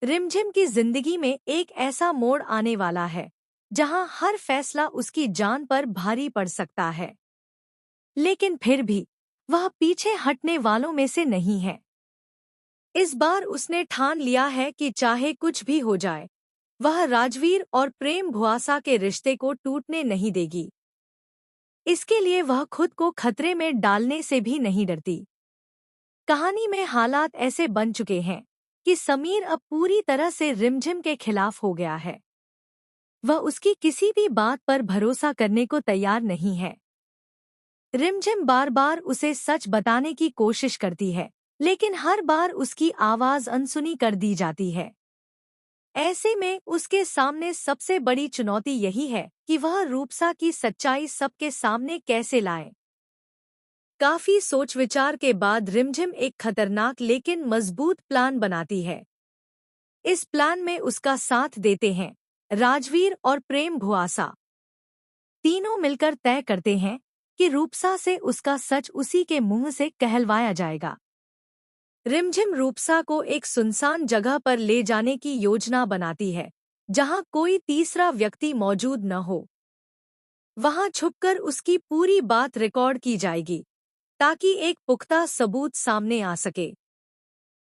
रिमझिम की जिंदगी में एक ऐसा मोड़ आने वाला है जहां हर फैसला उसकी जान पर भारी पड़ सकता है। लेकिन फिर भी वह पीछे हटने वालों में से नहीं है। इस बार उसने ठान लिया है कि चाहे कुछ भी हो जाए, वह राजवीर और प्रेम भुआसा के रिश्ते को टूटने नहीं देगी। इसके लिए वह खुद को खतरे में डालने से भी नहीं डरती। कहानी में हालात ऐसे बन चुके हैं कि समीर अब पूरी तरह से रिमझिम के खिलाफ हो गया है। वह उसकी किसी भी बात पर भरोसा करने को तैयार नहीं है। रिमझिम बार बार उसे सच बताने की कोशिश करती है, लेकिन हर बार उसकी आवाज अनसुनी कर दी जाती है। ऐसे में उसके सामने सबसे बड़ी चुनौती यही है कि वह रूपसा की सच्चाई सबके सामने कैसे लाए। काफी सोच विचार के बाद रिमझिम एक खतरनाक लेकिन मजबूत प्लान बनाती है। इस प्लान में उसका साथ देते हैं राजवीर और प्रेम भुआसा। तीनों मिलकर तय करते हैं कि रूपसा से उसका सच उसी के मुंह से कहलवाया जाएगा। रिमझिम रूपसा को एक सुनसान जगह पर ले जाने की योजना बनाती है, जहां कोई तीसरा व्यक्ति मौजूद न हो। वहां छुपकर उसकी पूरी बात रिकॉर्ड की जाएगी, ताकि एक पुख्ता सबूत सामने आ सके।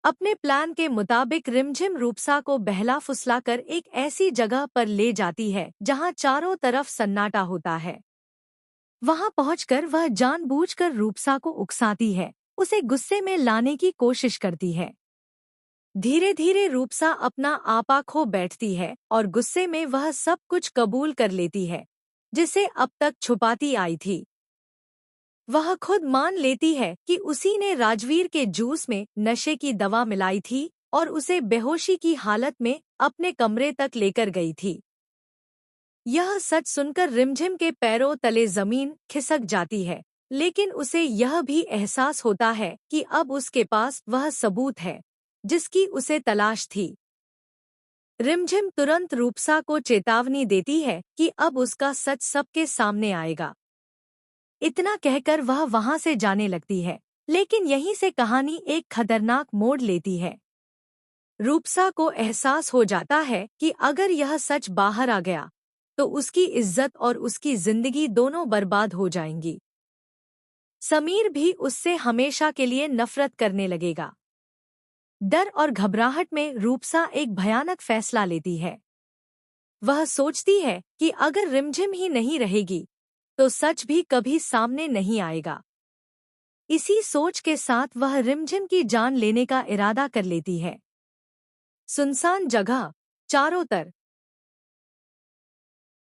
अपने प्लान के मुताबिक रिमझिम रूपसा को बहला फुसलाकर एक ऐसी जगह पर ले जाती है जहां चारों तरफ सन्नाटा होता है। वहां पहुंचकर वह जानबूझकर रूपसा को उकसाती है, उसे गुस्से में लाने की कोशिश करती है। धीरे धीरे रूपसा अपना आपा खो बैठती है और गुस्से में वह सब कुछ कबूल कर लेती है, जिसे अब तक छुपाती आई थी। वह खुद मान लेती है कि उसी ने राजवीर के जूस में नशे की दवा मिलाई थी और उसे बेहोशी की हालत में अपने कमरे तक लेकर गई थी। यह सच सुनकर रिमझिम के पैरों तले जमीन खिसक जाती है, लेकिन उसे यह भी एहसास होता है कि अब उसके पास वह सबूत है जिसकी उसे तलाश थी। रिमझिम तुरंत रूपसा को चेतावनी देती है कि अब उसका सच सबके सामने आएगा। इतना कहकर वह वहां से जाने लगती है, लेकिन यहीं से कहानी एक खतरनाक मोड़ लेती है। रूपसा को एहसास हो जाता है कि अगर यह सच बाहर आ गया तो उसकी इज्जत और उसकी जिंदगी दोनों बर्बाद हो जाएंगी। समीर भी उससे हमेशा के लिए नफरत करने लगेगा। डर और घबराहट में रूपसा एक भयानक फैसला लेती है। वह सोचती है कि अगर रिमझिम ही नहीं रहेगी तो सच भी कभी सामने नहीं आएगा। इसी सोच के साथ वह रिमझिम की जान लेने का इरादा कर लेती है। सुनसान जगह, चारों तरफ